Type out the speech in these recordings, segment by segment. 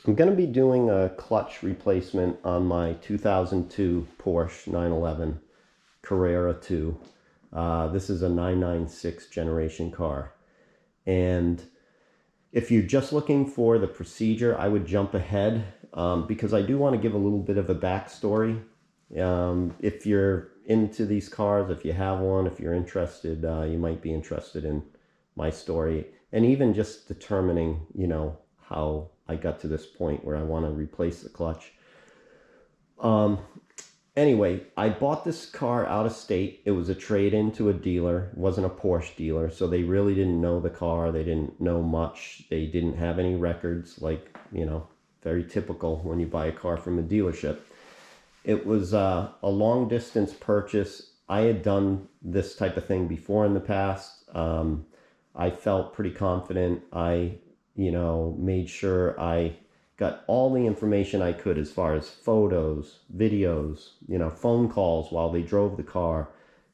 I'm going to be doing a clutch replacement on my 2002 Porsche 911 Carrera 2. This is a 996 generation car. And if you're just looking for the procedure, I would jump ahead because I do want to give a little bit of a backstory. If you're into these cars, if you have one, if you're interested, you might be interested in my story and even just determining, how I got to this point where I want to replace the clutch. Anyway, I bought this car out of state. It was a trade-in to a dealer. It wasn't a Porsche dealer, so they really didn't know the car. They didn't know much. They didn't have any records, like, very typical when you buy a car from a dealership. It was a long distance purchase. I had done this type of thing before in the past. I felt pretty confident. I made sure I got all the information I could as far as photos, videos, phone calls while they drove the car,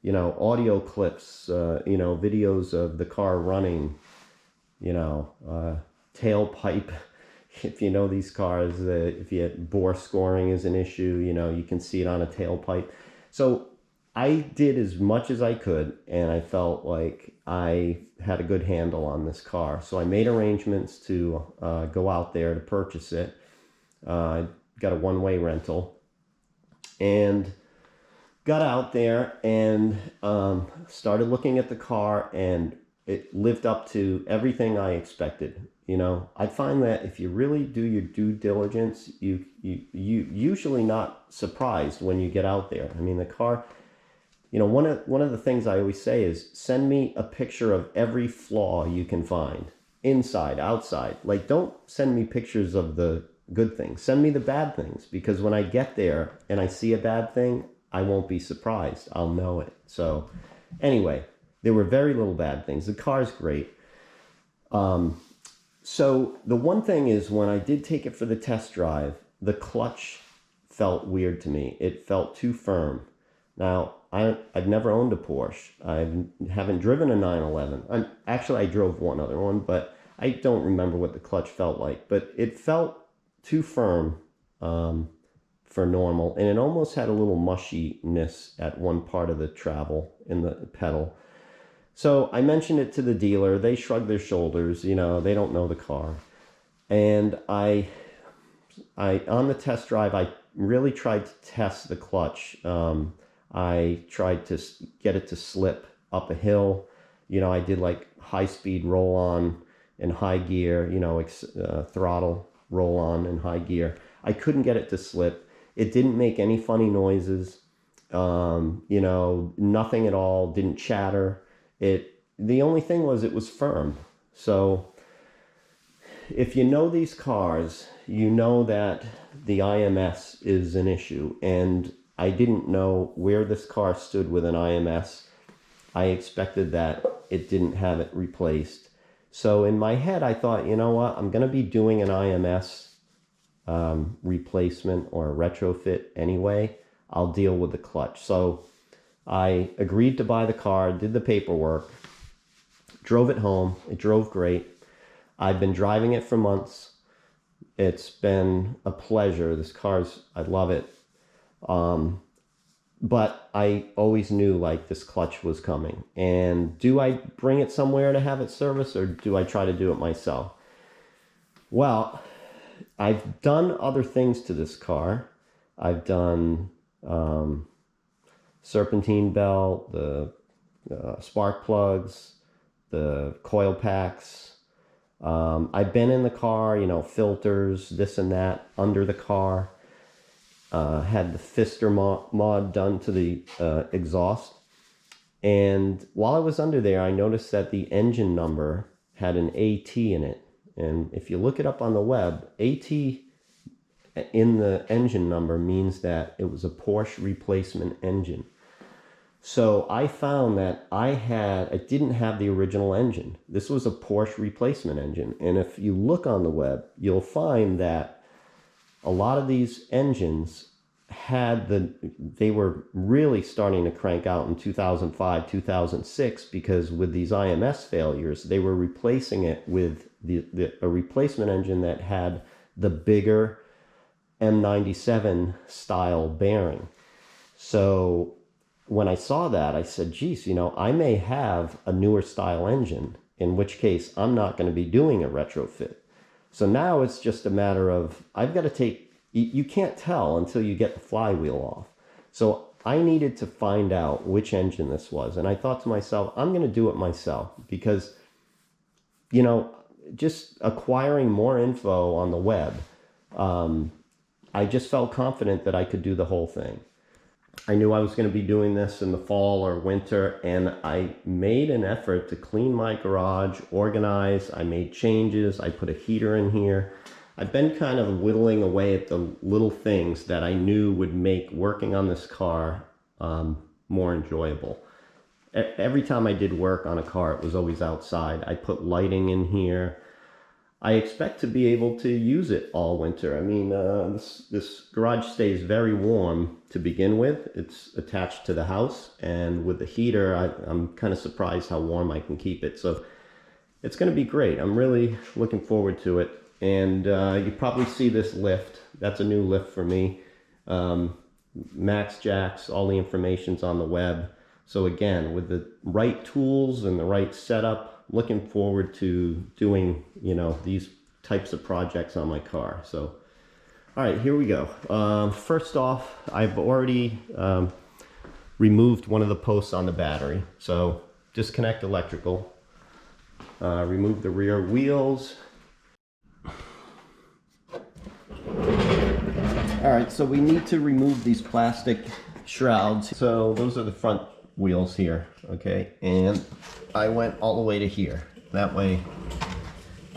audio clips, videos of the car running, tailpipe. If you know these cars, if you bore scoring is an issue, you can see it on a tailpipe. So I did as much as I could, and I felt like I had a good handle on this car. So I made arrangements to go out there to purchase it. I got a one-way rental and got out there and started looking at the car, and it lived up to everything I expected. I find that if you really do your due diligence, you usually not surprised when you get out there. I mean, the car, one of the things I always say is send me a picture of every flaw you can find, inside, outside. Like, don't send me pictures of the good things. Send me the bad things, because when I get there and I see a bad thing, I won't be surprised. I'll know it. So anyway, there were very little bad things. The car's great. So the one thing is, when I did take it for the test drive, the clutch felt weird to me. It felt too firm. Now, I've never owned a Porsche. I haven't driven a 911. Actually, I drove one other one, but I don't remember what the clutch felt like. But it felt too firm for normal, and it almost had a little mushiness at one part of the travel in the pedal. So I mentioned it to the dealer. They shrugged their shoulders. They don't know the car. And I on the test drive, I really tried to test the clutch. I tried to get it to slip up a hill. I did like high-speed roll-on in high gear, throttle roll-on in high gear. I couldn't get it to slip. It didn't make any funny noises, nothing at all, didn't chatter. The only thing was it was firm. So if you know these cars, you know that the IMS is an issue, and I didn't know where this car stood with an IMS. I expected that it didn't have it replaced. So in my head, I thought, you know what, I'm going to be doing an IMS replacement or a retrofit anyway. I'll deal with the clutch. So I agreed to buy the car, did the paperwork, drove it home. It drove great. I've been driving it for months. It's been a pleasure. This car's, I love it. But I always knew like this clutch was coming. And do I bring it somewhere to have it serviced, or do I try to do it myself? Well, I've done other things to this car. I've done serpentine belt, the spark plugs, the coil packs. I've been in the car, filters, this and that under the car. Had the Fister mod done to the exhaust. And while I was under there, I noticed that the engine number had an AT in it. And if you look it up on the web, AT in the engine number means that it was a Porsche replacement engine. So I found that I didn't have the original engine. This was a Porsche replacement engine. And if you look on the web, you'll find that a lot of these engines they were really starting to crank out in 2005, 2006, because with these IMS failures, they were replacing it with a replacement engine that had the bigger M97 style bearing. So when I saw that, I said, geez, you know, I may have a newer style engine, in which case I'm not going to be doing a retrofit. So now it's just a matter of, I've got to take, you can't tell until you get the flywheel off. So I needed to find out which engine this was. And I thought to myself, I'm going to do it myself because, you know, just acquiring more info on the web, I just felt confident that I could do the whole thing. I knew I was going to be doing this in the fall or winter, and I made an effort to clean my garage, organize. I made changes. I put a heater in here. I've been kind of whittling away at the little things that I knew would make working on this car more enjoyable. Every time I did work on a car, it was always outside. I put lighting in here. I expect to be able to use it all winter. I mean, this garage stays very warm to begin with. It's attached to the house, and with the heater, I'm kind of surprised how warm I can keep it. So it's going to be great. I'm really looking forward to it. And you probably see this lift. That's a new lift for me. Max jacks, all the information's on the web. So again, with the right tools and the right setup, looking forward to doing, you know, these types of projects on my car. So, all right, here we go. First off, I've already removed one of the posts on the battery. So disconnect electrical, remove the rear wheels. All right, so we need to remove these plastic shrouds. So those are the front wheels here, okay? And I went all the way to here. That way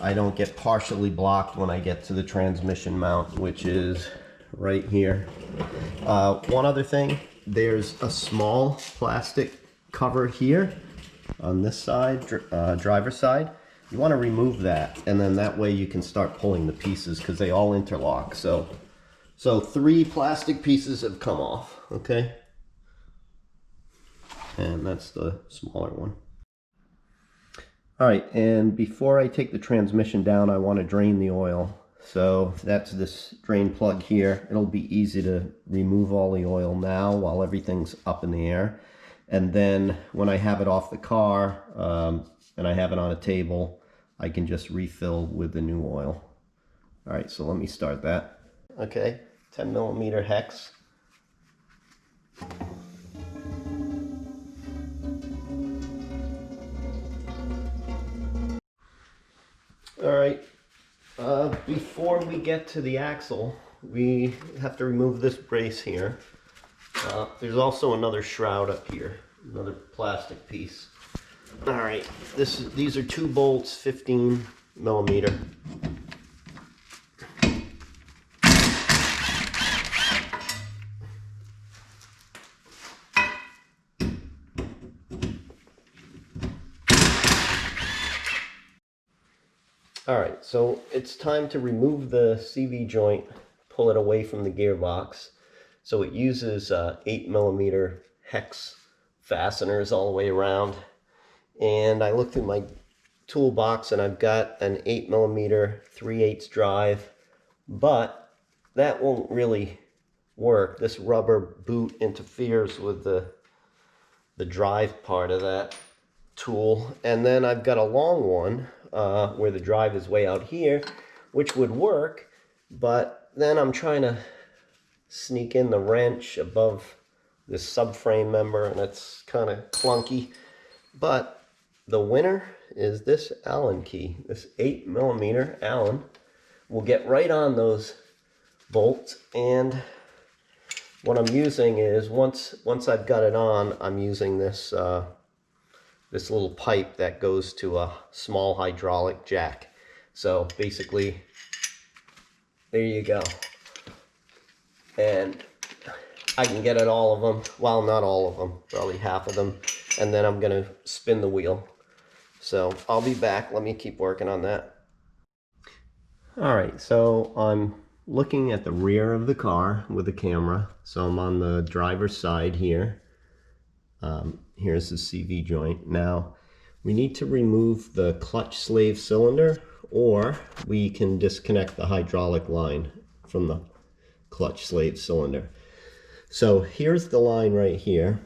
I don't get partially blocked when I get to the transmission mount, which is right here. One other thing, there's a small plastic cover here on this side, driver's side. You want to remove that, and then that way you can start pulling the pieces because they all interlock. So 3 plastic pieces have come off, okay? And that's the smaller one. All right, and before I take the transmission down, I want to drain the oil. So that's this drain plug here. It'll be easy to remove all the oil now while everything's up in the air. And then when I have it off the car and I have it on a table, I can just refill with the new oil. All right, so let me start that. Okay, 10mm hex. All right, before we get to the axle, we have to remove this brace here. There's also another shroud up here, another plastic piece. All right, these are 2 bolts, 15mm. All right, so it's time to remove the CV joint, pull it away from the gearbox. So it uses 8mm hex fasteners all the way around. And I looked through my toolbox and I've got an 8mm 3/8 drive, but that won't really work. This rubber boot interferes with the drive part of that tool. And then I've got a long one where the drive is way out here, which would work, but then I'm trying to sneak in the wrench above this subframe member, and it's kind of clunky. But the winner is this Allen key. This 8mm Allen will get right on those bolts, and what I'm using is, once I've got it on, I'm using this this little pipe that goes to a small hydraulic jack. So basically, there you go. And I can get at all of them. Well, not all of them, probably half of them. And then I'm gonna spin the wheel. So I'll be back. Let me keep working on that. All right, so I'm looking at the rear of the car with the camera. So I'm on the driver's side here. Here's the CV joint. Now, we need to remove the clutch slave cylinder or we can disconnect the hydraulic line from the clutch slave cylinder. So here's the line right here,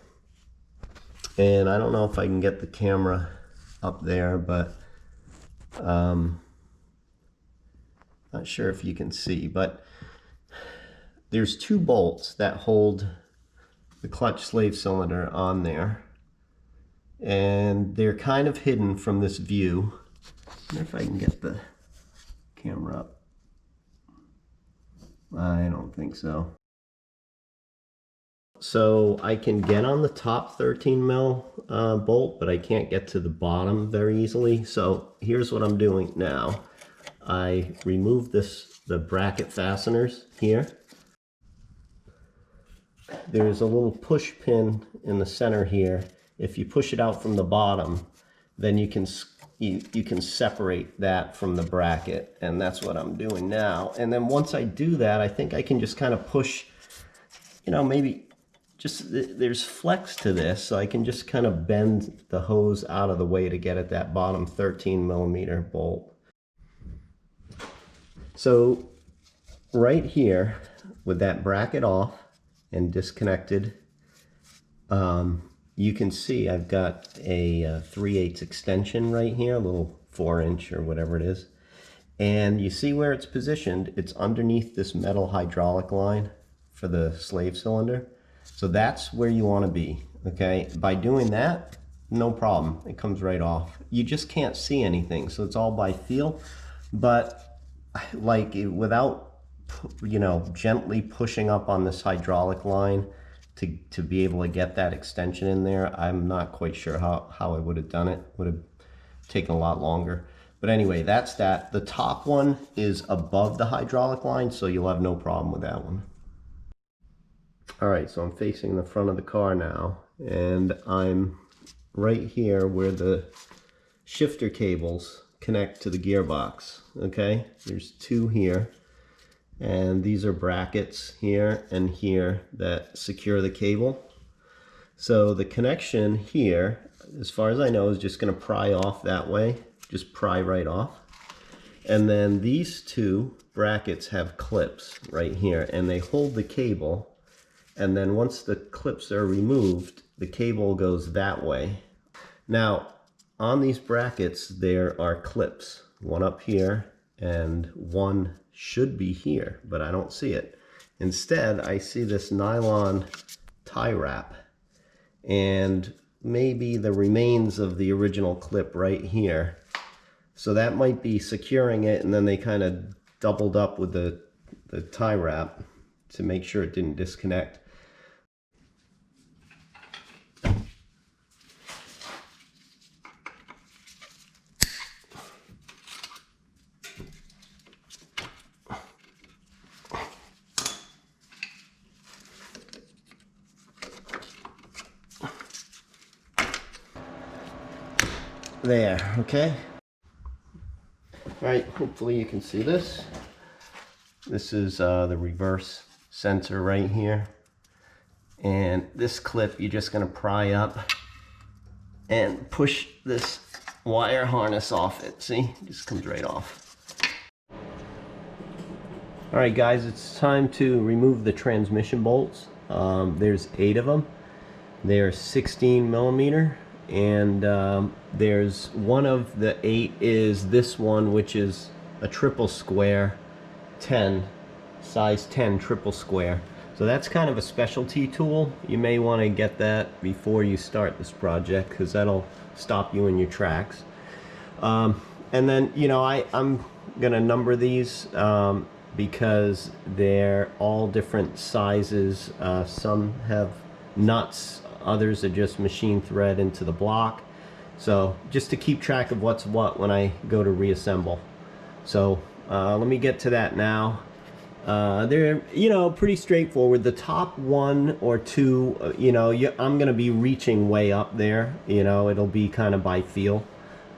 and I don't know if I can get the camera up there, but not sure if you can see, but there's two bolts that hold the clutch slave cylinder on there, and they're kind of hidden from this view. I wonder if I can get the camera up. I don't think so. So I can get on the top 13 mil bolt, but I can't get to the bottom very easily. So here's what I'm doing now. I remove the bracket fasteners here. There's a little push pin in the center here. If you push it out from the bottom, then you can separate that from the bracket, and that's what I'm doing now. And then once I do that, I think I can just kind of push, you know, maybe just, there's flex to this, so I can just kind of bend the hose out of the way to get at that bottom 13 millimeter bolt. So right here, with that bracket off and disconnected, you can see I've got a 3/8 extension right here, a little 4-inch or whatever it is. And you see where it's positioned, it's underneath this metal hydraulic line for the slave cylinder. So that's where you want to be, okay? By doing that, no problem, it comes right off. You just can't see anything, so it's all by feel. But like without, you know, gently pushing up on this hydraulic line to be able to get that extension in there, I'm not quite sure how I would have done it. Would have taken a lot longer. But anyway, that's that. The top one is above the hydraulic line, so you'll have no problem with that one. All right, so I'm facing the front of the car now, and I'm right here where the shifter cables connect to the gearbox, okay? There's two here. And these are brackets here and here that secure the cable. So the connection here, as far as I know, is just going to pry off that way, just pry right off. And then these two brackets have clips right here, and they hold the cable. And then once the clips are removed, the cable goes that way. Now, on these brackets, there are clips, one up here and one should be here, but I don't see it. Instead, I see this nylon tie wrap and maybe the remains of the original clip right here. So that might be securing it, and then they kind of doubled up with the tie wrap to make sure it didn't disconnect. There, okay. All right, hopefully you can see this. This is the reverse sensor right here. And this clip, you're just gonna pry up and push this wire harness off it. See, it just comes right off. All right, guys, it's time to remove the transmission bolts. There's 8 of them. They're 16 millimeter. And there's one of the 8 is this one, which is a triple square 10, size 10 triple square. So that's kind of a specialty tool. You may want to get that before you start this project, because that'll stop you in your tracks. And then, you know, I'm gonna number these because they're all different sizes. Some have nuts, others are just machine thread into the block. So just to keep track of what's what when I go to reassemble. So let me get to that now. They're, you know, pretty straightforward. The top 1 or 2, you know, I'm gonna be reaching way up there. You know, it'll be kind of by feel,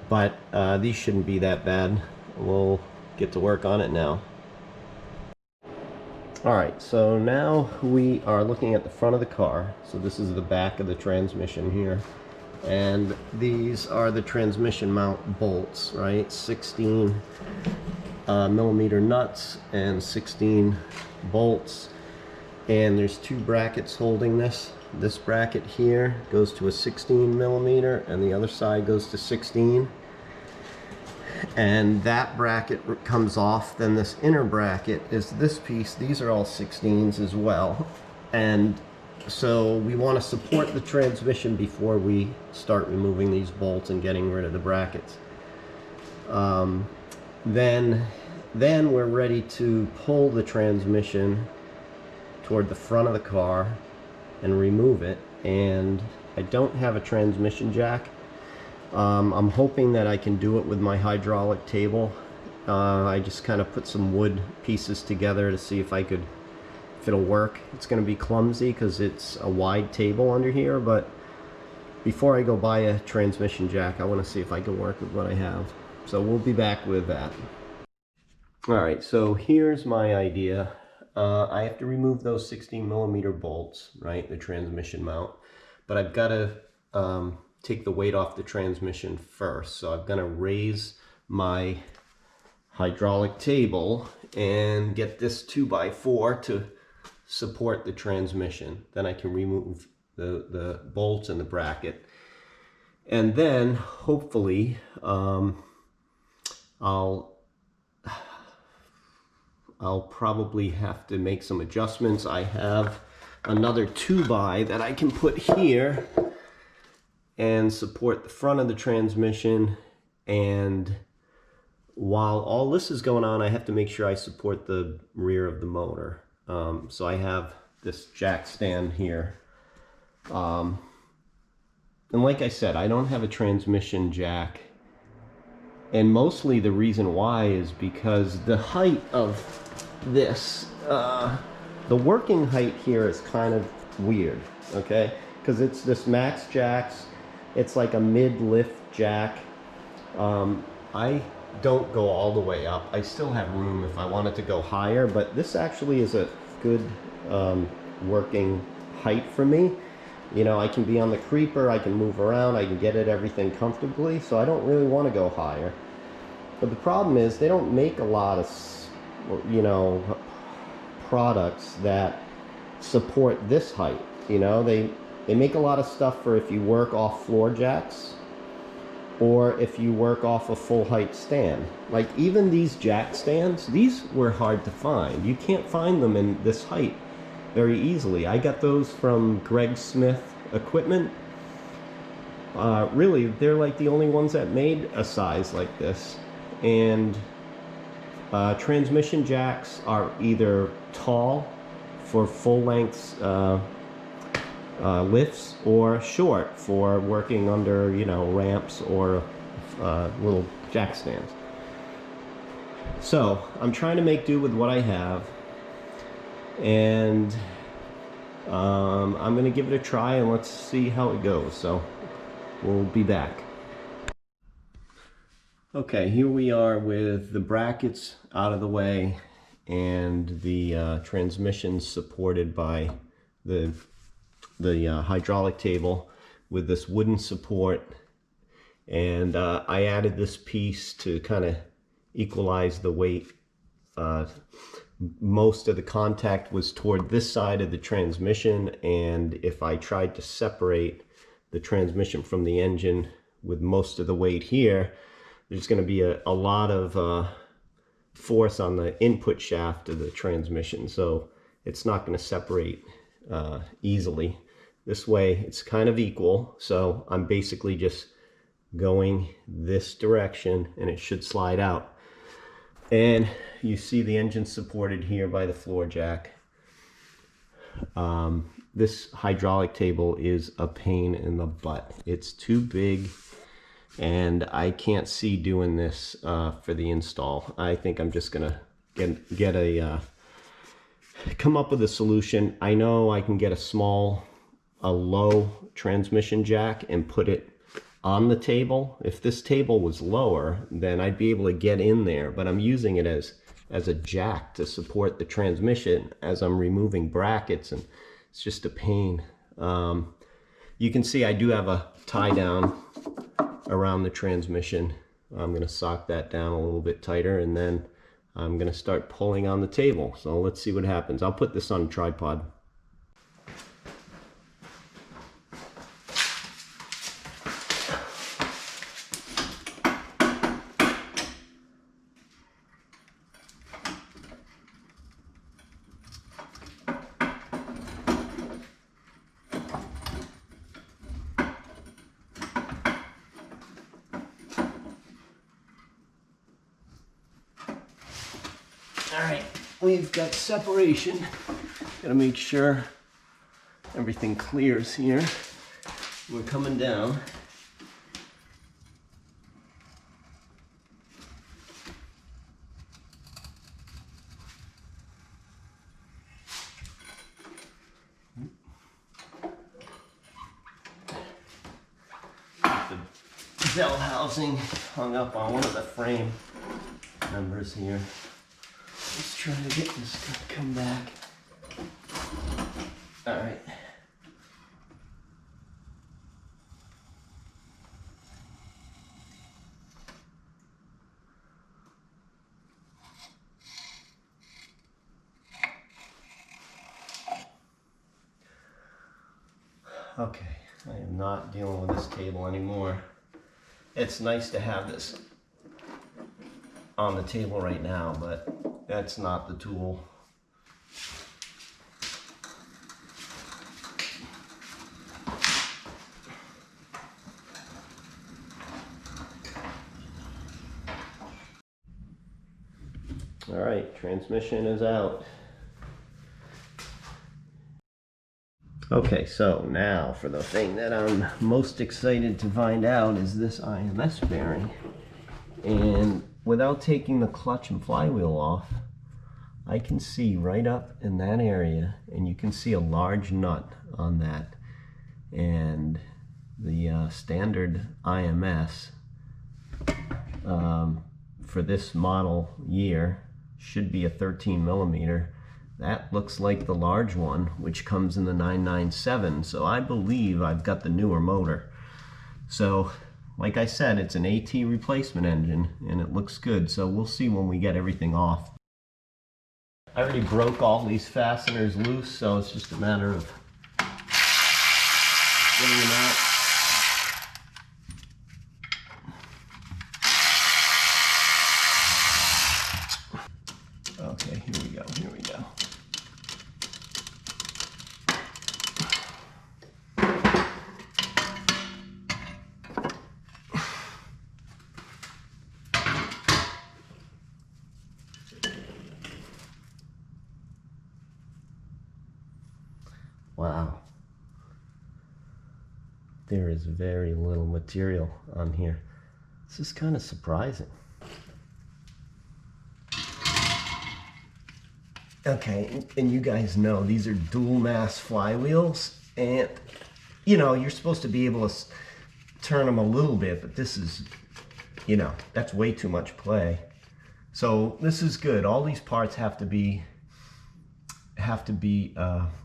but these shouldn't be that bad. We'll get to work on it now. Alright, so now we are looking at the front of the car. So this is the back of the transmission here. And these are the transmission mount bolts, right? 16 millimeter nuts and 16 bolts. And there's two brackets holding this. This bracket here goes to a 16 millimeter and the other side goes to 16. And that bracket comes off. Then this inner bracket is this piece. These are all 16s as well. And so we want to support the transmission before we start removing these bolts and getting rid of the brackets. Then we're ready to pull the transmission toward the front of the car and remove it. And I don't have a transmission jack. I'm hoping that I can do it with my hydraulic table. I just kind of put some wood pieces together to see if it'll work. It's going to be clumsy because it's a wide table under here, but before I go buy a transmission jack, I want to see if I can work with what I have. So we'll be back with that. Alright, so here's my idea. I have to remove those 16 millimeter bolts, right, the transmission mount, but I've got to take the weight off the transmission first. So I'm going to raise my hydraulic table and get this 2x4 to support the transmission. Then I can remove the bolts and the bracket, and then hopefully I'll probably have to make some adjustments. I have another 2x that I can put here and support the front of the transmission, and while all this is going on, I have to make sure I support the rear of the motor. So I have this jack stand here. And like I said, I don't have a transmission jack. And mostly the reason why is because the height of this, the working height here is kind of weird, okay? Because it's this Max Jacks. It's like a mid-lift jack. I don't go all the way up. I still have room if I wanted to go higher, but this actually is a good working height for me. You know, I can be on the creeper, I can move around, I can get at everything comfortably, so I don't really want to go higher. But the problem is they don't make a lot of, you know, products that support this height. You know, they make a lot of stuff for if you work off floor jacks or if you work off a full height stand. Like even these jack stands, these were hard to find. You can't find them in this height very easily. I got those from Greg Smith Equipment. Really, they're like the only ones that made a size like this. And transmission jacks are either tall for full length lifts or short for working under, you know, ramps or little jack stands. So I'm trying to make do with what I have, and I'm going to give it a try and let's see how it goes. So we'll be back. Okay, here we are with the brackets out of the way and the transmission supported by the hydraulic table with this wooden support. And I added this piece to kind of equalize the weight. Most of the contact was toward this side of the transmission, and if I tried to separate the transmission from the engine with most of the weight here, there's going to be a lot of force on the input shaft of the transmission, so it's not going to separate easily. This way it's kind of equal, so I'm basically just going this direction and it should slide out. And you see the engine supported here by the floor jack. This hydraulic table is a pain in the butt. It's too big, and I can't see doing this for the install. I think I'm just gonna come up with a solution. I know I can get a low transmission jack and put it on the table. If this table was lower, then I'd be able to get in there, but I'm using it as a jack to support the transmission as I'm removing brackets, and it's just a pain. You can see I do have a tie down around the transmission. I'm going to sock that down a little bit tighter, and then I'm going to start pulling on the table. So let's see what happens. I'll put this on a tripod. All right, we've got separation. Gotta make sure everything clears here. We're coming down. The bell housing hung up on one of the frame members here. Let's try to get this to come back. All right. Okay, I am not dealing with this table anymore. It's nice to have this on the table right now, but that's not the tool. All right, transmission is out. Okay, so now for the thing that I'm most excited to find out is this IMS bearing. And without taking the clutch and flywheel off, I can see right up in that area, and you can see a large nut on that. And the standard IMS for this model year should be a 13 millimeter. That looks like the large one, which comes in the 997. So I believe I've got the newer motor. So like I said, it's an AT replacement engine, and it looks good. So we'll see when we get everything off. I already broke all these fasteners loose, so it's just a matter of getting them out. Okay, here we go, here we go. Wow. There is very little material on here. This is kind of surprising. Okay, and you guys know these are dual mass flywheels, and you know, you're supposed to be able to turn them a little bit, but this is, you know, that's way too much play. So this is good. All these parts have to be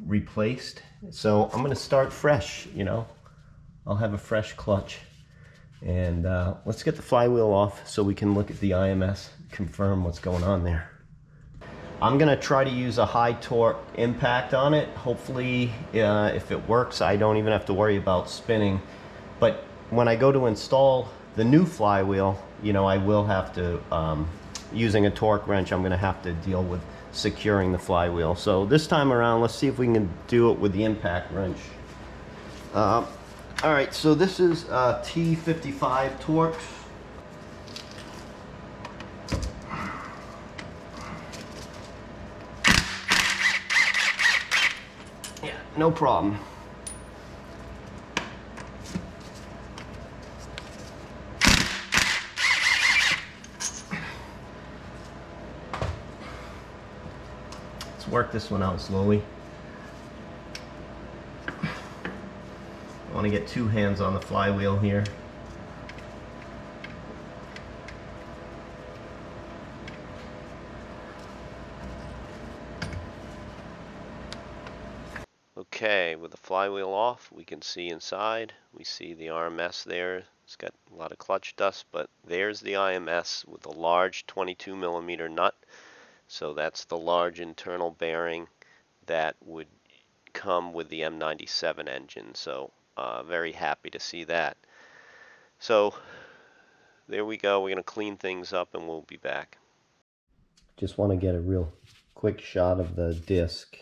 replaced. So I'm going to start fresh, you know. I'll have a fresh clutch. And let's get the flywheel off so we can look at the IMS, confirm what's going on there. I'm going to try to use a high torque impact on it. Hopefully, if it works, I don't even have to worry about spinning. But when I go to install the new flywheel, you know, I will have to, using a torque wrench, I'm going to have to deal with securing the flywheel. So this time around, let's see if we can do it with the impact wrench. All right, so this is T55 Torx. Yeah, no problem. Let's work this one out slowly. I want to get two hands on the flywheel here. Okay, with the flywheel off, we can see inside. We see the RMS there. It's got a lot of clutch dust, but there's the IMS with a large 22 millimeter nut. So that's the large internal bearing that would come with the M97 engine. So very happy to see that. So there we go. We're going to clean things up and we'll be back. Just want to get a real quick shot of the disc,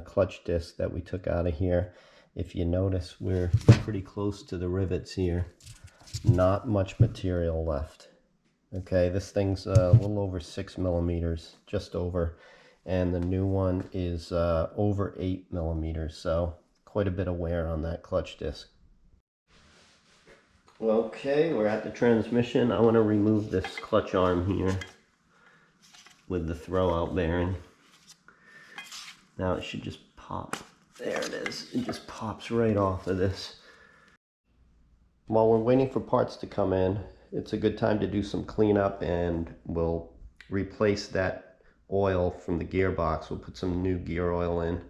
clutch disc that we took out of here. If you notice, we're pretty close to the rivets here. Not much material left. Okay, this thing's a little over 6 millimeters, just over, and the new one is over 8 millimeters, so quite a bit of wear on that clutch disc. Okay, we're at the transmission. I want to remove this clutch arm here with the throwout bearing. Now it should just pop. There it is. It just pops right off of this. While we're waiting for parts to come in, it's a good time to do some cleanup, and we'll replace that oil from the gearbox. We'll put some new gear oil in.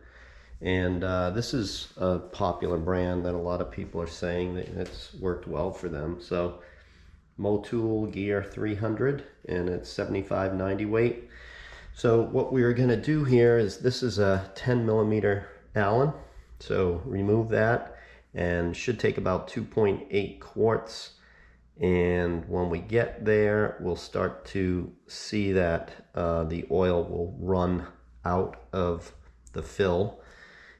And this is a popular brand that a lot of people are saying that it's worked well for them. So Motul Gear 300, and it's 75/90 weight. So what we're going to do here is, this is a 10 millimeter Allen. So remove that, and should take about 2.8 quarts. And when we get there, we'll start to see that the oil will run out of the fill.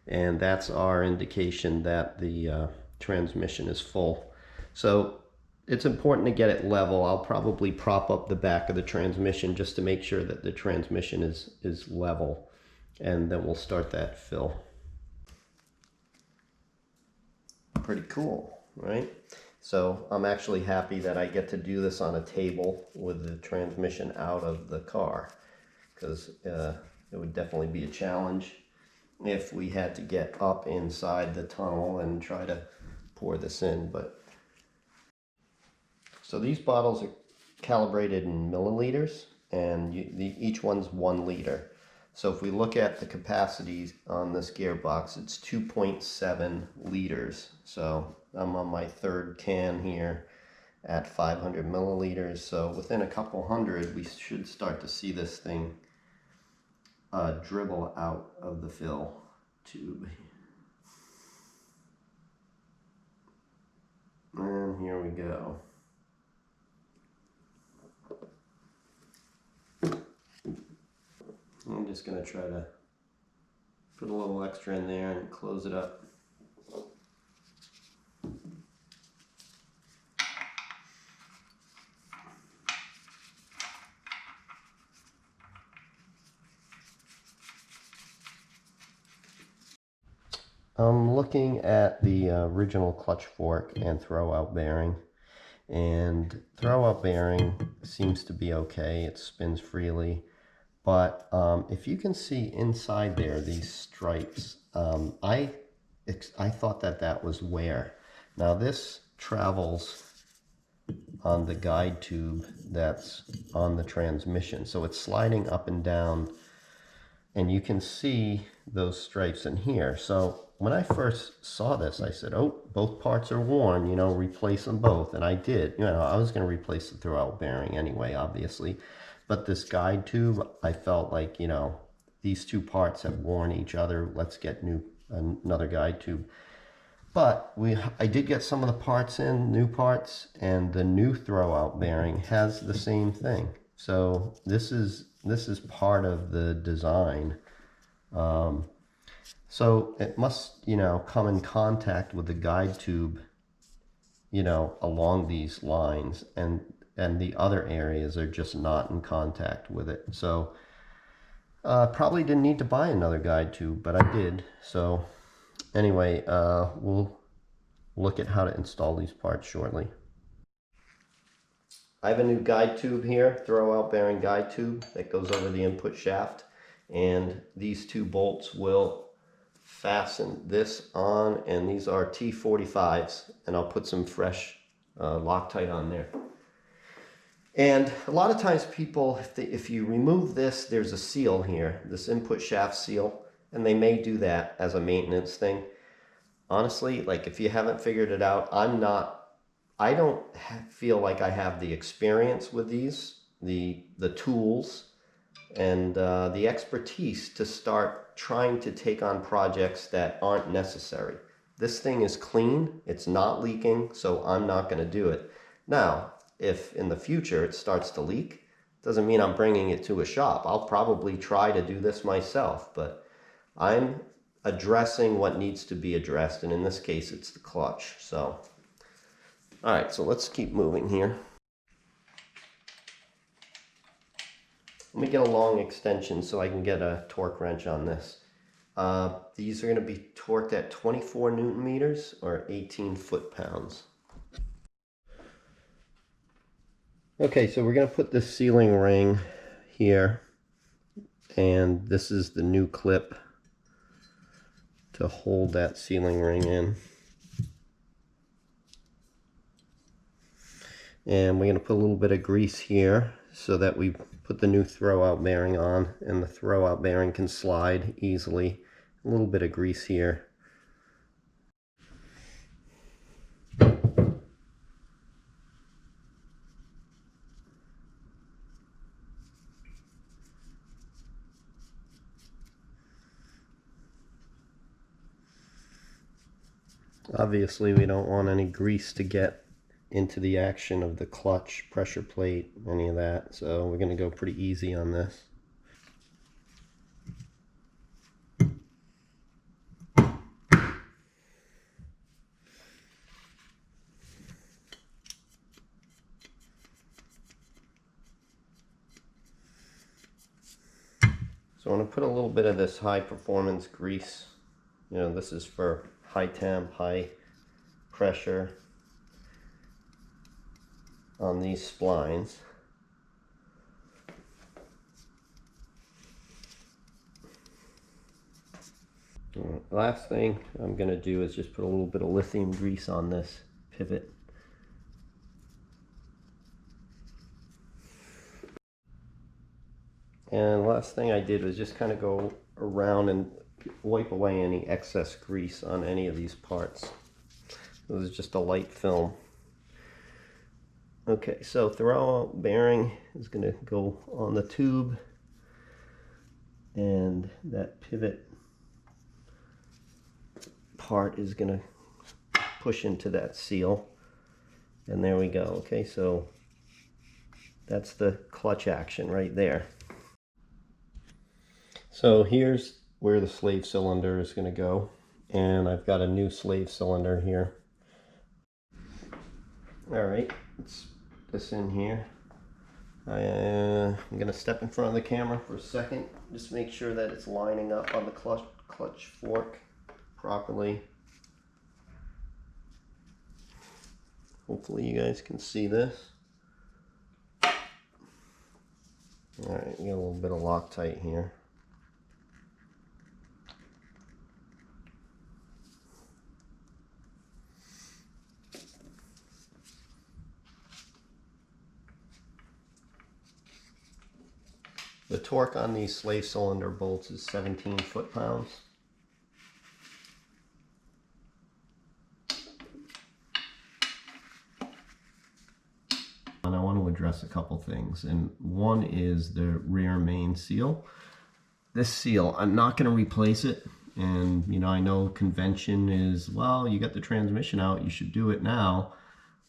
And that's our indication that the transmission is full. So it's important to get it level. I'll probably prop up the back of the transmission just to make sure that the transmission is level, and then we'll start that fill. Pretty cool, right? So I'm actually happy that I get to do this on a table with the transmission out of the car, because it would definitely be a challenge if we had to get up inside the tunnel and try to pour this in. But so these bottles are calibrated in milliliters, and each one's 1 liter. So if we look at the capacities on this gearbox, it's 2.7 liters. So I'm on my 3rd can here at 500 milliliters. So within a couple hundred, we should start to see this thing dribble out of the fill tube. And here we go. I'm just going to try to put a little extra in there and close it up. I'm looking at the original clutch fork and throwout bearing, and throwout bearing seems to be okay. It spins freely. But if you can see inside there, these stripes, I thought that was wear. Now this travels on the guide tube that's on the transmission. So it's sliding up and down, and you can see those stripes in here. So when I first saw this, I said, oh, both parts are worn, you know, replace them both. And I did. You know, I was going to replace the throwout bearing anyway, obviously. But this guide tube, I felt like, you know, these two parts have worn each other. Let's get another guide tube. But I did get some of the parts in, new parts, and the new throwout bearing has the same thing. So this is part of the design. So it must, you know, come in contact with the guide tube, you know, along these lines, and the other areas are just not in contact with it. So probably didn't need to buy another guide tube, but I did. So anyway, we'll look at how to install these parts shortly. I have a new guide tube here, throwout bearing guide tube that goes over the input shaft, and these 2 bolts will fasten this on, and these are T45s, and I'll put some fresh Loctite on there. And a lot of times people, if you remove this, there's a seal here, this input shaft seal, and they may do that as a maintenance thing. Honestly, like if you haven't figured it out, I don't feel like I have the experience with these, the tools, and the expertise to start trying to take on projects that aren't necessary. This thing is clean, it's not leaking, so I'm not going to do it. Now, if in the future it starts to leak, doesn't mean I'm bringing it to a shop. I'll probably try to do this myself, but I'm addressing what needs to be addressed, and in this case it's the clutch. So all right, so let's keep moving here. Let me get a long extension so I can get a torque wrench on this. These are going to be torqued at 24 Newton meters or 18 foot-pounds. Okay, so we're going to put this sealing ring here, and this is the new clip to hold that sealing ring in. And we're going to put a little bit of grease here so that we put the new throwout bearing on, and the throwout bearing can slide easily. A little bit of grease here. Obviously we don't want any grease to get into the action of the clutch, pressure plate, any of that, so we're going to go pretty easy on this. So I'm going to put a little bit of this high performance grease. You know, this is for high temp, high pressure on these splines. Last thing I'm going to do is just put a little bit of lithium grease on this pivot. And last thing I did was just kind of go around and wipe away any excess grease on any of these parts. This is just a light film. Okay, so throwout bearing is going to go on the tube, and that pivot part is going to push into that seal, and there we go. Okay, so that's the clutch action right there. So here's where the slave cylinder is going to go, and I've got a new slave cylinder here. All right, let's put this in here. I'm going to step in front of the camera for a second, just make sure that it's lining up on the clutch fork properly. Hopefully you guys can see this. All right, we got a little bit of Loctite here. The torque on these slave cylinder bolts is 17 foot-pounds. And I want to address a couple things, and one is the rear main seal. This seal, I'm not going to replace it, and you know, I know convention is, well, you got the transmission out, you should do it now.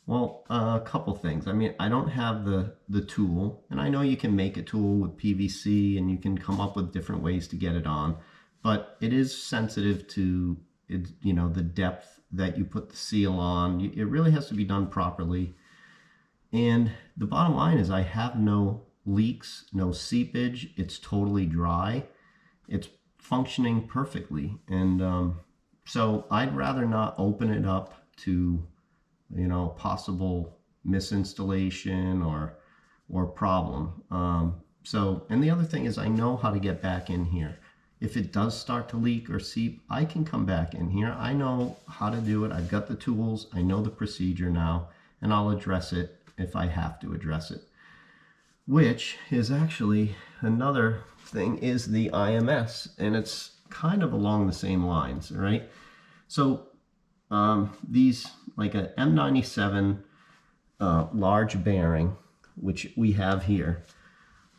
Well, a couple things. I mean, I don't have the tool, and I know you can make a tool with PVC and you can come up with different ways to get it on, but it is sensitive to it, you know, the depth that you put the seal on. It really has to be done properly. And the bottom line is I have no leaks, no seepage. It's totally dry. It's functioning perfectly. And so I'd rather not open it up to, you know, possible misinstallation or problem. And the other thing is I know how to get back in here. If it does start to leak or seep, I can come back in here. I know how to do it. I've got the tools. I know the procedure now, and I'll address it if I have to address it. Which is actually another thing, is the IMS, and it's kind of along the same lines, right? So these, like a M97 large bearing, which we have here,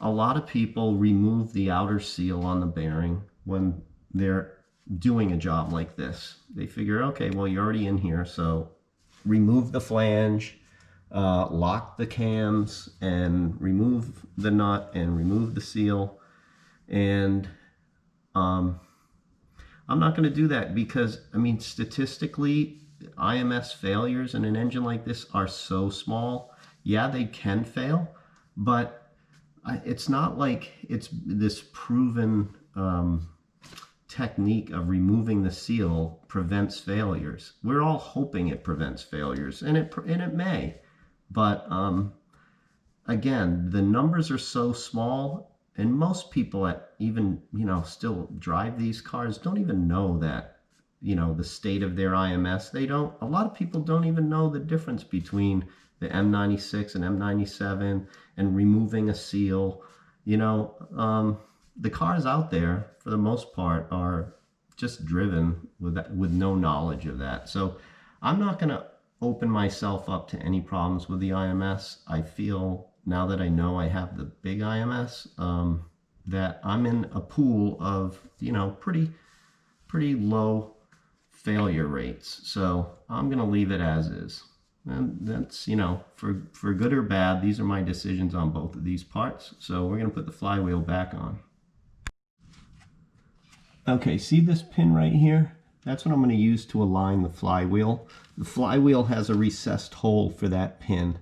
a lot of people remove the outer seal on the bearing when they're doing a job like this. They figure, okay, well, you're already in here, so remove the flange, lock the cams, and remove the nut and remove the seal. And I'm not going to do that because, I mean, statistically, IMS failures in an engine like this are so small. Yeah, they can fail, but it's not like it's this proven technique of removing the seal prevents failures. We're all hoping it prevents failures, and it may, but again, the numbers are so small, and most people that even, you know, still drive these cars don't even know that, you know, the state of their IMS. They don't, a lot of people don't even know the difference between the M96 and M97 and removing a seal. You know, the cars out there, for the most part, are just driven with no knowledge of that. So I'm not going to open myself up to any problems with the IMS. I feel, now that I know I have the big IMS, that I'm in a pool of, you know, pretty low failure rates. So I'm going to leave it as is. And that's, you know, for good or bad, these are my decisions on both of these parts. So we're going to put the flywheel back on. Okay, see this pin right here? That's what I'm going to use to align the flywheel. The flywheel has a recessed hole for that pin.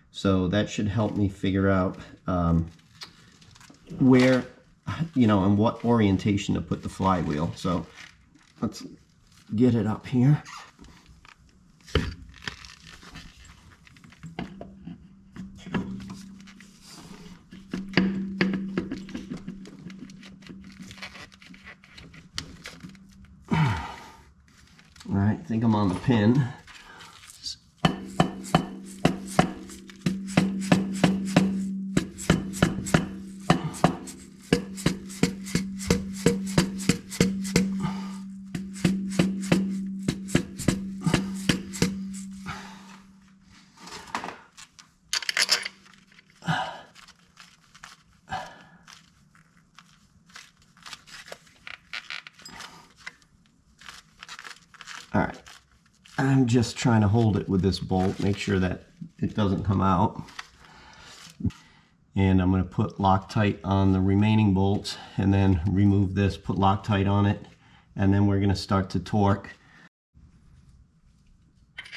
So that should help me figure out where, you know, and what orientation to put the flywheel. So let's get it up here. All right, I think I'm on the pin. All right, I'm just trying to hold it with this bolt, make sure that it doesn't come out. And I'm going to put Loctite on the remaining bolts and then remove this, put Loctite on it, and then we're going to start to torque.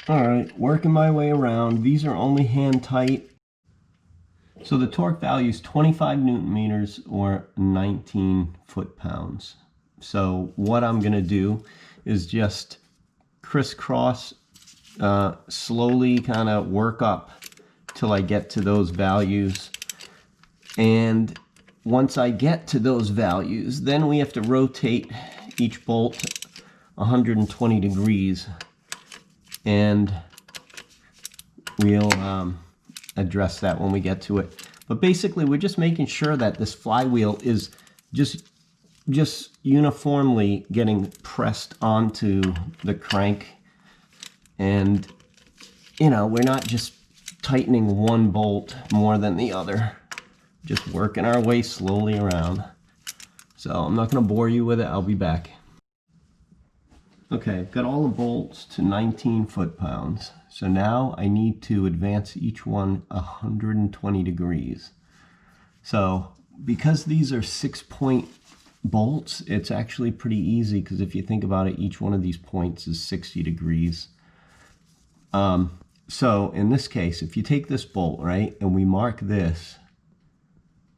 All right, working my way around. These are only hand tight. So the torque value is 25 Newton meters or 19 foot-pounds. So what I'm going to do is just crisscross, slowly kind of work up till I get to those values. And once I get to those values, then we have to rotate each bolt 120 degrees, and we'll address that when we get to it. But basically, we're just making sure that this flywheel is just uniformly getting pressed onto the crank, and, you know, we're not just tightening one bolt more than the other, just working our way slowly around. So I'm not going to bore you with it. I'll be back. Okay, I've got all the bolts to 19 foot-pounds. So now I need to advance each one 120 degrees. So because these are 6-point bolts, it's actually pretty easy, because if you think about it, each one of these points is 60 degrees. So in this case, if you take this bolt, right, and we mark this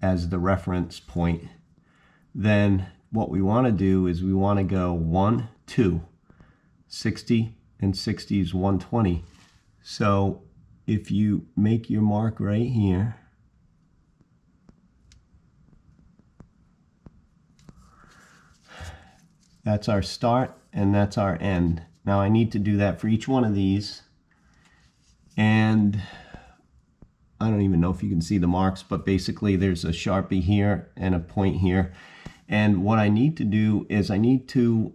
as the reference point, then what we want to do is we want to go 1, 2, 60, and 60 is 120. So if you make your mark right here, that's our start and that's our end. Now I need to do that for each one of these, and I don't even know if you can see the marks, but basically there's a Sharpie here and a point here, And what I need to do is I need to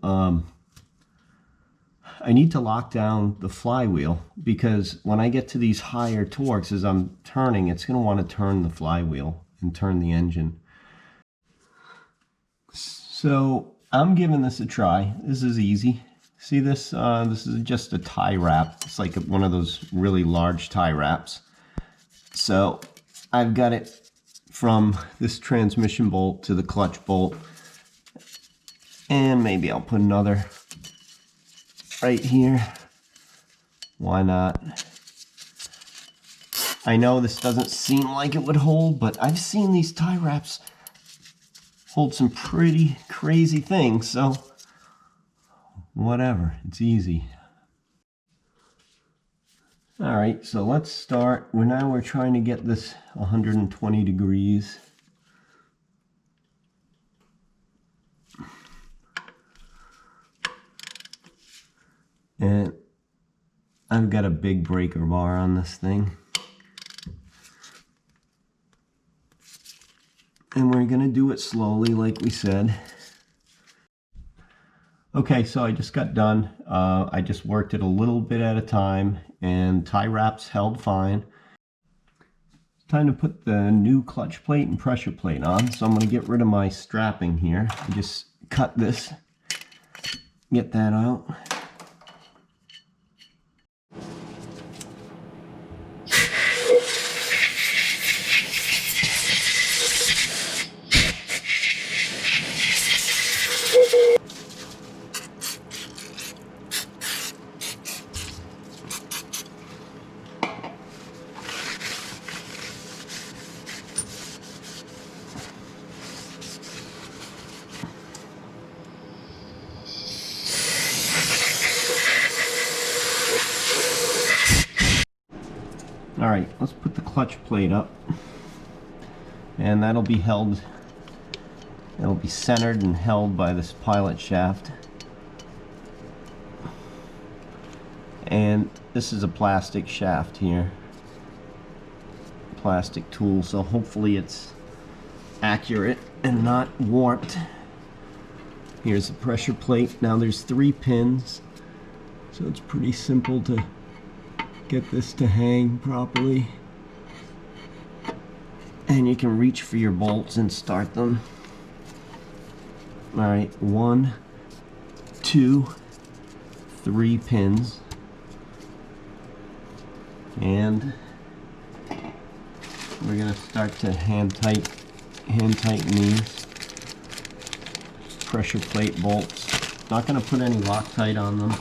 lock down the flywheel, because when I get to these higher torques, as I'm turning, it's going to want to turn the flywheel and turn the engine. So I'm giving this a try. This is easy. See this? This is just a tie wrap. It's like one of those really large tie wraps. So I've got it from this transmission bolt to the clutch bolt. And maybe I'll put another right here. Why not? I know this doesn't seem like it would hold, but I've seen these tie wraps hold some pretty crazy things, so whatever, it's easy. All right, so let's start. Now we're trying to get this 120 degrees. And I've got a big breaker bar on this thing. And we're going to do it slowly, like we said. Okay, so I just got done. I just worked it a little bit at a time, and tie wraps held fine. It's time to put the new clutch plate and pressure plate on. So I'm going to get rid of my strapping here. Just cut this, get that out. All right, let's put the clutch plate up, and that'll be held, it'll be centered and held by this pilot shaft. And this is a plastic shaft here, plastic tool, so hopefully it's accurate and not warped. Here's the pressure plate. Now there's 3 pins, so it's pretty simple to get this to hang properly, and you can reach for your bolts and start them. All right, 1, 2, 3 pins, and we're gonna start to hand tighten these pressure plate bolts. Not gonna put any Loctite on them.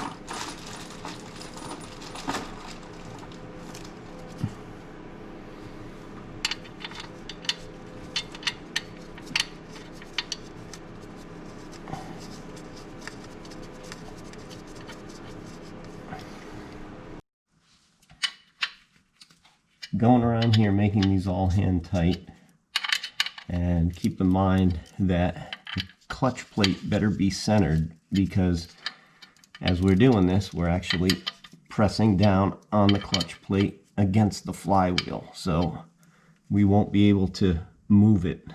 Going around here making these all hand tight, and keep in mind that the clutch plate better be centered, because as we're doing this, we're actually pressing down on the clutch plate against the flywheel, so we won't be able to move it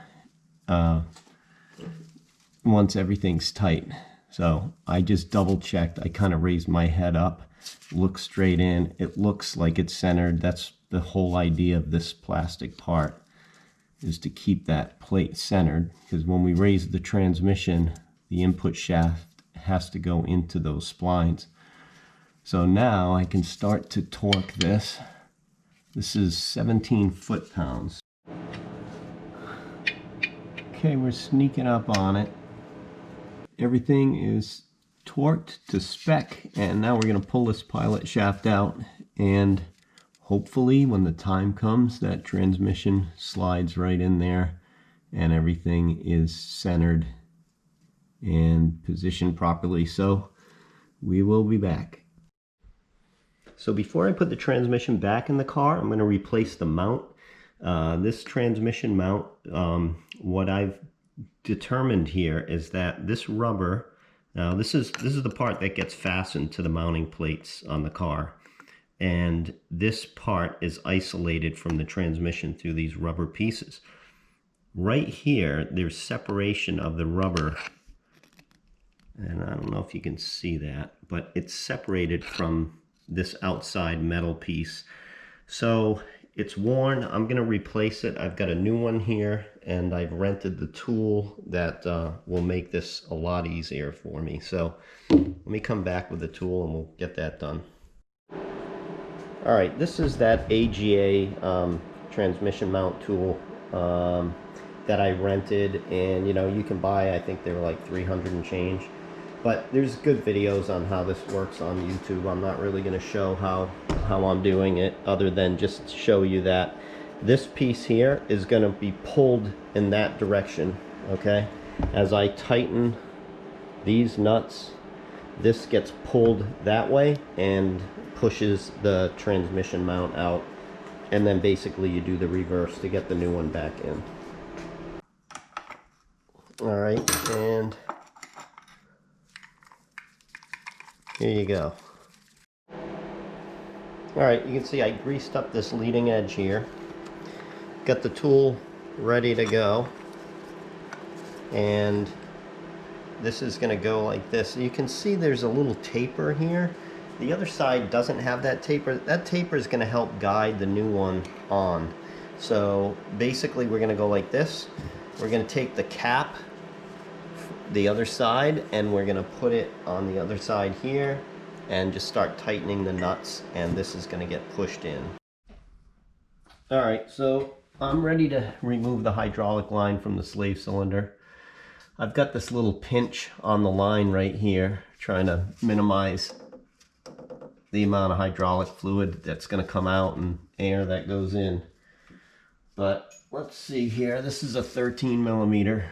once everything's tight. So I just double checked. I kind of raised my head up, look straight in. It looks like it's centered. That's the whole idea of this plastic part, is to keep that plate centered, because when we raise the transmission, the input shaft has to go into those splines. So now I can start to torque this. This is 17 foot-pounds. Okay, we're sneaking up on it. Everything is torqued to spec, and now we're going to pull this pilot shaft out, and hopefully when the time comes, that transmission slides right in there and everything is centered and positioned properly. So we will be back. So before I put the transmission back in the car, I'm going to replace the mount. This transmission mount, what I've determined here is that this rubber, now this is the part that gets fastened to the mounting plates on the car. And this part is isolated from the transmission through these rubber pieces. right here, there's separation of the rubber. And I don't know if you can see that, but it's separated from this outside metal piece. So it's worn. I'm going to replace it. I've got a new one here, and I've rented the tool that will make this a lot easier for me. So let me come back with the tool and we'll get that done. All right, this is that AGA transmission mount tool that I rented, and you know, you can buy, I think they were like 300 and change. But there's good videos on how this works on YouTube. I'm not really going to show how I'm doing it, other than just show you that this piece here is going to be pulled in that direction, okay? As I tighten these nuts, this gets pulled that way and pushes the transmission mount out. And then basically you do the reverse to get the new one back in. All right, and here you go. All right, you can see I greased up this leading edge here. Got the tool ready to go. And this is going to go like this. You can see there's a little taper here. The other side doesn't have that taper. That taper is going to help guide the new one on. So basically we're going to go like this. We're going to take the cap, the other side, and we're going to put it on the other side here and just start tightening the nuts, and this is going to get pushed in. All right, so I'm ready to remove the hydraulic line from the slave cylinder. I've got this little pinch on the line right here, trying to minimize the amount of hydraulic fluid that's going to come out and air that goes in. But let's see here, this is a 13 millimeter.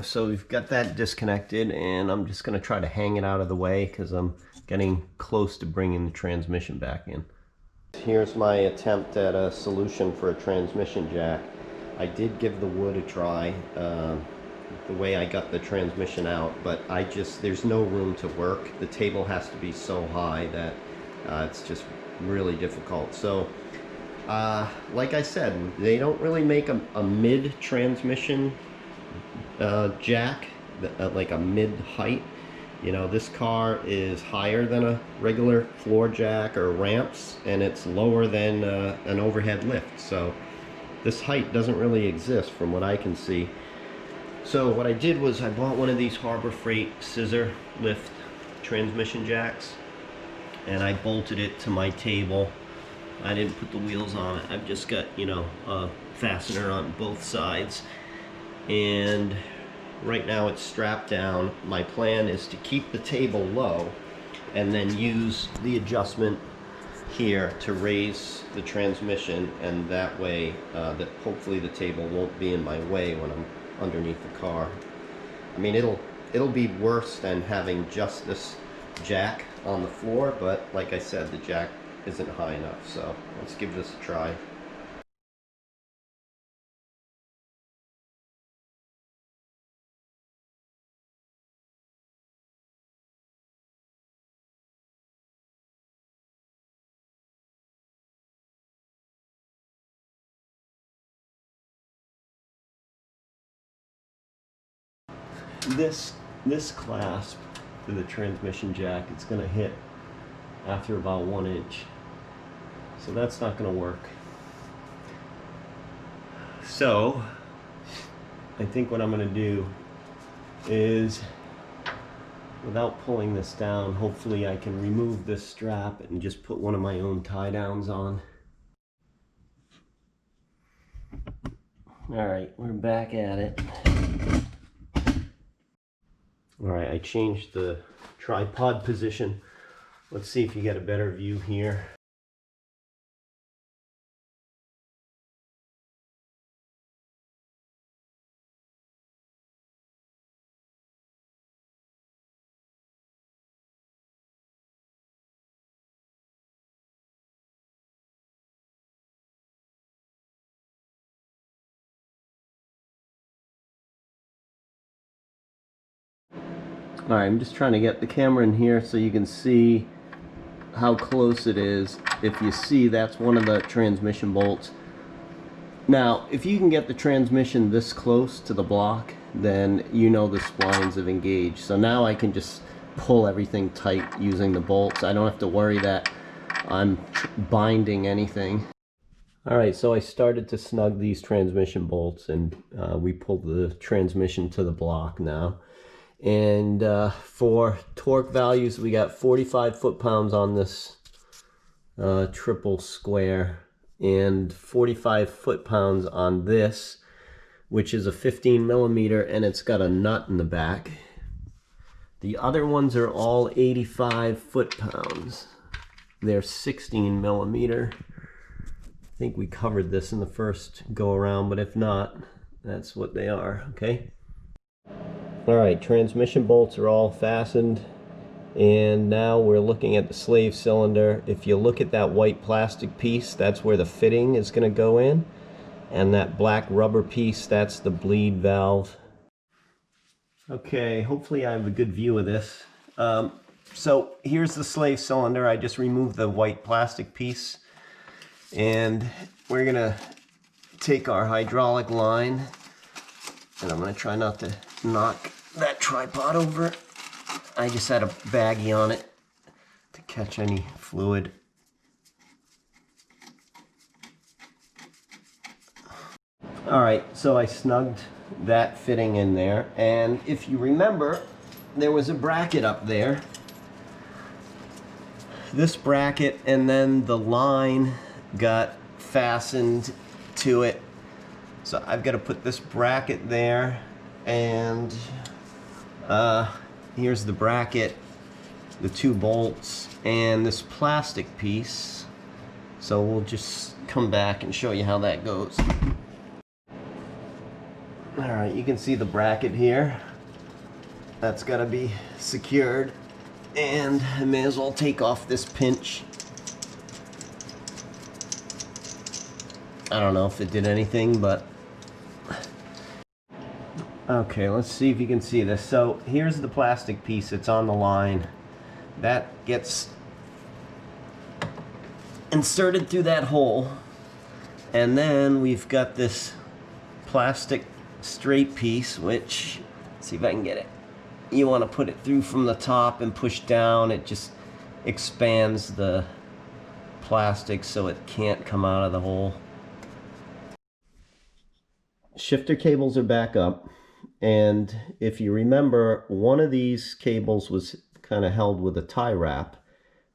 So we've got that disconnected, and I'm just going to try to hang it out of the way because I'm getting close to bringing the transmission back in. Here's my attempt at a solution for a transmission jack. I did give the wood a try, the way I got the transmission out, but there's no room to work. The table has to be so high that it's just really difficult. So like I said, they don't really make a mid-transmission jack, like a mid-height. You know, this car is higher than a regular floor jack or ramps, and it's lower than an overhead lift. So this height doesn't really exist from what I can see. So what I did was I bought one of these Harbor Freight scissor lift transmission jacks, and I bolted it to my table. I didn't put the wheels on it. I've just got, you know, a fastener on both sides. And right now it's strapped down. My plan is to keep the table low and then use the adjustment here to raise the transmission, and that way that hopefully the table won't be in my way when I'm underneath the car. I mean, it'll be worse than having just this jack on the floor, but like I said, the jack isn't high enough, so let's give this a try. This clasp to the transmission jack, it's going to hit after about 1 inch, so that's not going to work. So I think what I'm going to do is, without pulling this down, hopefully I can remove this strap and just put one of my own tie downs on. All right, we're back at it. All right, I changed the tripod position. Let's see if you get a better view here. All right, I'm just trying to get the camera in here so you can see how close it is. If you see, that's one of the transmission bolts. Now, if you can get the transmission this close to the block, then you know the splines have engaged. So now I can just pull everything tight using the bolts. I don't have to worry that I'm binding anything. All right, so I started to snug these transmission bolts, and we pulled the transmission to the block now. And for torque values, we got 45 foot-pounds on this triple square and 45 foot-pounds on this, which is a 15 millimeter, and it's got a nut in the back. The other ones are all 85 foot-pounds. They're 16 millimeter. I think we covered this in the first go around, but if not, that's what they are, okay? All right, transmission bolts are all fastened, and now we're looking at the slave cylinder. If you look at that white plastic piece, that's where the fitting is going to go in, and that black rubber piece, that's the bleed valve. Okay, hopefully I have a good view of this. So here's the slave cylinder. I just removed the white plastic piece, and we're going to take our hydraulic line, and I'm going to try not to knock that tripod over. I just had a baggie on it to catch any fluid. All right, so I snugged that fitting in there, and if you remember, there was a bracket up there. This bracket, and then the line got fastened to it. So I've got to put this bracket there, and here's the bracket, the two bolts, and this plastic piece. So we'll just come back and show you how that goes. All right, you can see the bracket here. That's got to be secured, and I may as well take off this pinch. I don't know if it did anything, but okay, let's see if you can see this. So here's the plastic piece. It's on the line. That gets inserted through that hole, and then we've got this plastic straight piece, which, let's see if I can get it. You want to put it through from the top and push down. It just expands the plastic so it can't come out of the hole. Shifter cables are back up, and if you remember, one of these cables was kind of held with a tie wrap,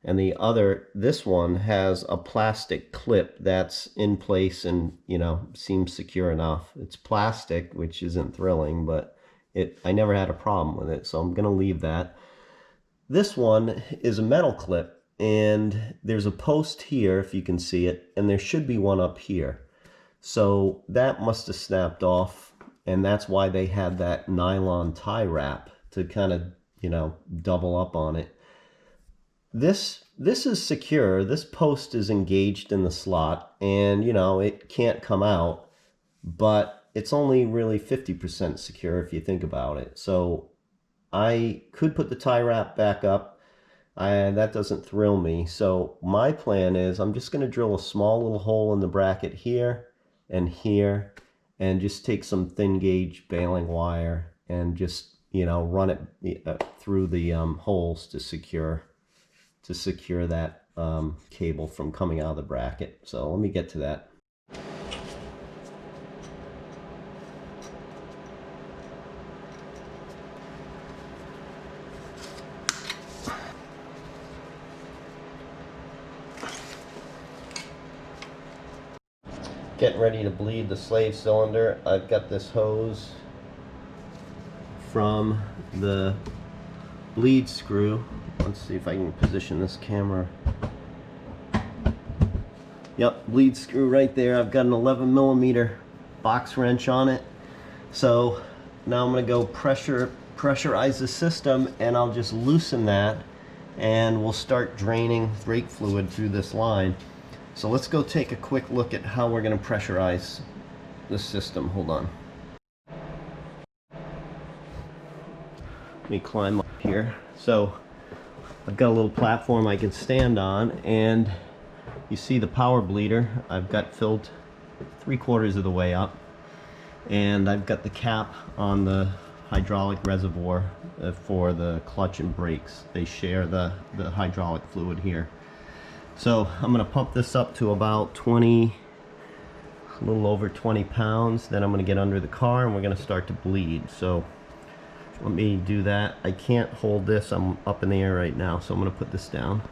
and the other, this one, has a plastic clip that's in place and, you know, seems secure enough. It's plastic, which isn't thrilling, but I never had a problem with it, so I'm going to leave that. This one is a metal clip, and there's a post here, if you can see it, and there should be one up here. So that must have snapped off, and that's why they had that nylon tie wrap to kind of, you know, double up on it. This is secure. This post is engaged in the slot, and, you know, it can't come out, but it's only really 50% secure if you think about it. So I could put the tie wrap back up. That doesn't thrill me. So my plan is I'm just going to drill a small little hole in the bracket here and here, and just take some thin gauge baling wire and just, you know, run it through the holes to secure that cable from coming out of the bracket. So let me get to that. Getting ready to bleed the slave cylinder. I've got this hose from the bleed screw. Let's see if I can position this camera. Yep, bleed screw right there. I've got an 11 millimeter box wrench on it. So now I'm going to go pressurize the system, and I'll just loosen that, and we'll start draining brake fluid through this line. So let's go take a quick look at how we're going to pressurize the system. Hold on. Let me climb up here. here. So I've got a little platform I can stand on, and you see the power bleeder I've got filled 3/4 of the way up, and I've got the cap on the hydraulic reservoir for the clutch and brakes. They share the hydraulic fluid here. So I'm going to pump this up to about 20, a little over 20 pounds. Then I'm going to get under the car and we're going to start to bleed. So let me do that. I can't hold this, I'm up in the air right now, so I'm going to put this down.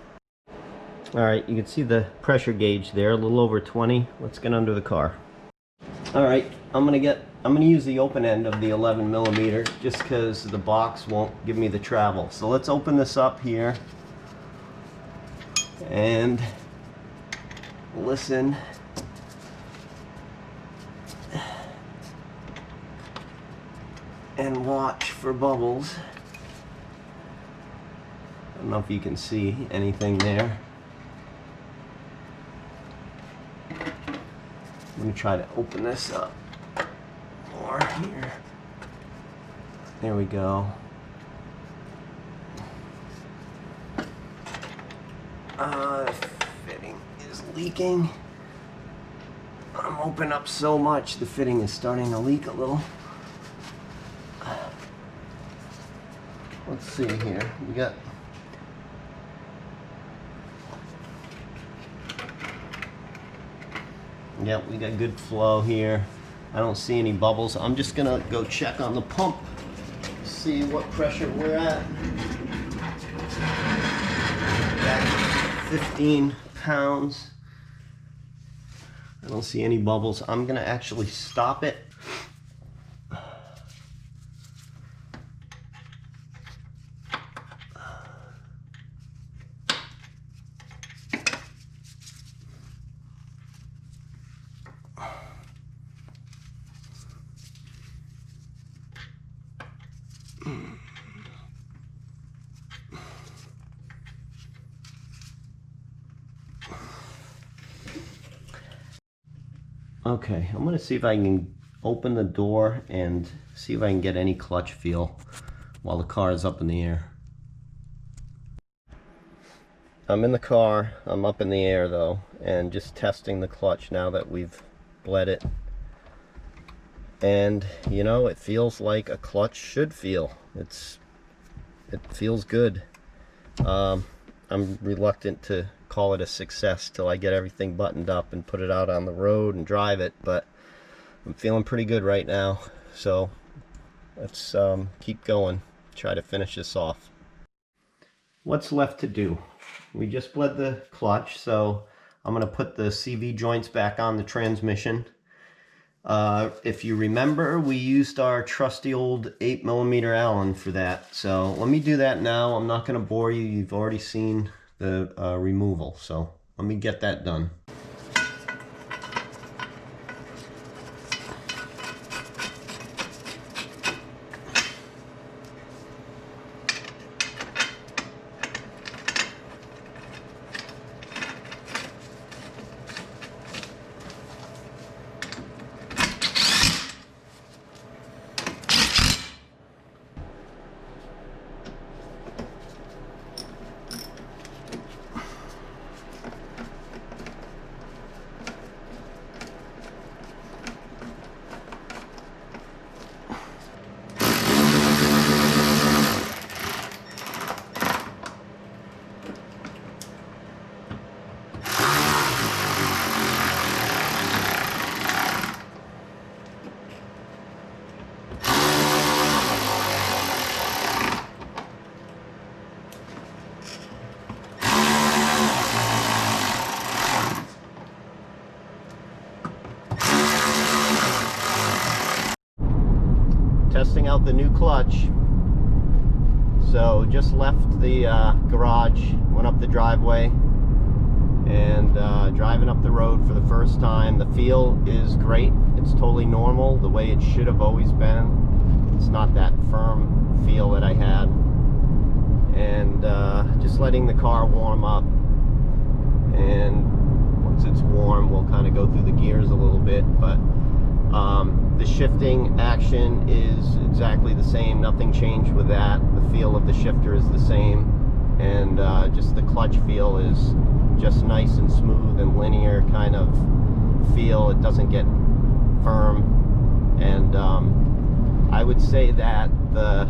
Alright, you can see the pressure gauge there, a little over 20. Let's get under the car. Alright, I'm going to use the open end of the 11mm just because the box won't give me the travel. So let's open this up here and listen. And watch for bubbles. I don't know if you can see anything there. Let me try to open this up more here. There we go. The fitting is leaking. I'm opening up so much, the fitting is starting to leak a little. Let's see here. We got we got good flow here. I don't see any bubbles. I'm just gonna go check on the pump, see what pressure we're at. Got 15 pounds. I don't see any bubbles. I'm gonna actually stop it. Okay, I'm going to see if I can open the door and see if I can get any clutch feel while the car is up in the air. I'm in the car, I'm up in the air though, and just testing the clutch now that we've bled it. And you know, it feels like a clutch should feel. It feels good. I'm reluctant to call it a success till I get everything buttoned up and put it out on the road and drive it, but I'm feeling pretty good right now. So let's keep going, try to finish this off. What's left to do? We just bled the clutch, so I'm going to put the CV joints back on the transmission. If you remember, we used our trusty old 8mm Allen for that, so let me do that now. I'm not going to bore you, you've already seen the removal, so let me get that done. Testing out the new clutch. So just left the garage, went up the driveway, and driving up the road for the first time. The feel is great. It's totally normal, the way it should have always been. It's not that firm feel that I had. And just letting the car warm up, and once it's warm we'll kind of go through the gears a little bit, but The shifting action is exactly the same. Nothing changed with that. The feel of the shifter is the same. And just the clutch feel is just nice and smooth and linear kind of feel. It doesn't get firm. And I would say that the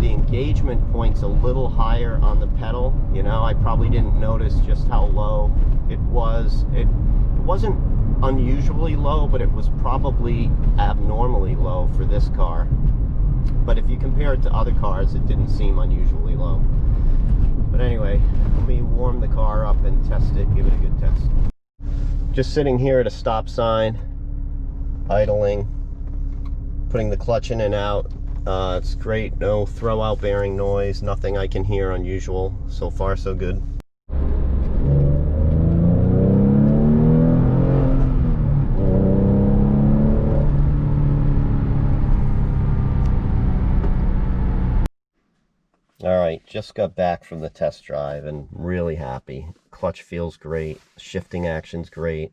engagement point's a little higher on the pedal. You know, I probably didn't notice just how low it was. It wasn't unusually low, but it was probably abnormally low for this car. But if you compare it to other cars, it didn't seem unusually low. But anyway, let me warm the car up and test it, give it a good test. Just sitting here at a stop sign, idling, putting the clutch in and out. It's great, no throw out bearing noise, nothing I can hear unusual. So far so good. Alright, just got back from the test drive and really happy. Clutch feels great, shifting action's great.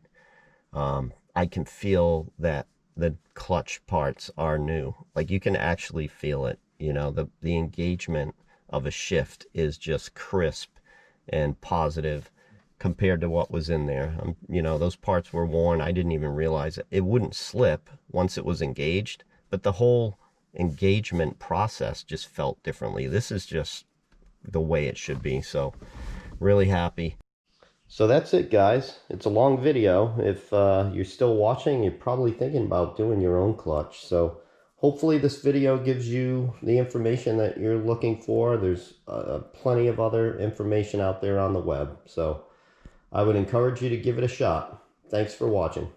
I can feel that the clutch parts are new. Like, you can actually feel it. You know, the engagement of a shift is just crisp and positive compared to what was in there. You know, those parts were worn. I didn't even realize it. It wouldn't slip once it was engaged, but the whole engagement process just felt differently. This is just the way it should be. So really happy. So that's it, guys. It's a long video. If you're still watching, you're probably thinking about doing your own clutch. So hopefully this video gives you the information that you're looking for. There's plenty of other information out there on the web. So I would encourage you to give it a shot. Thanks for watching.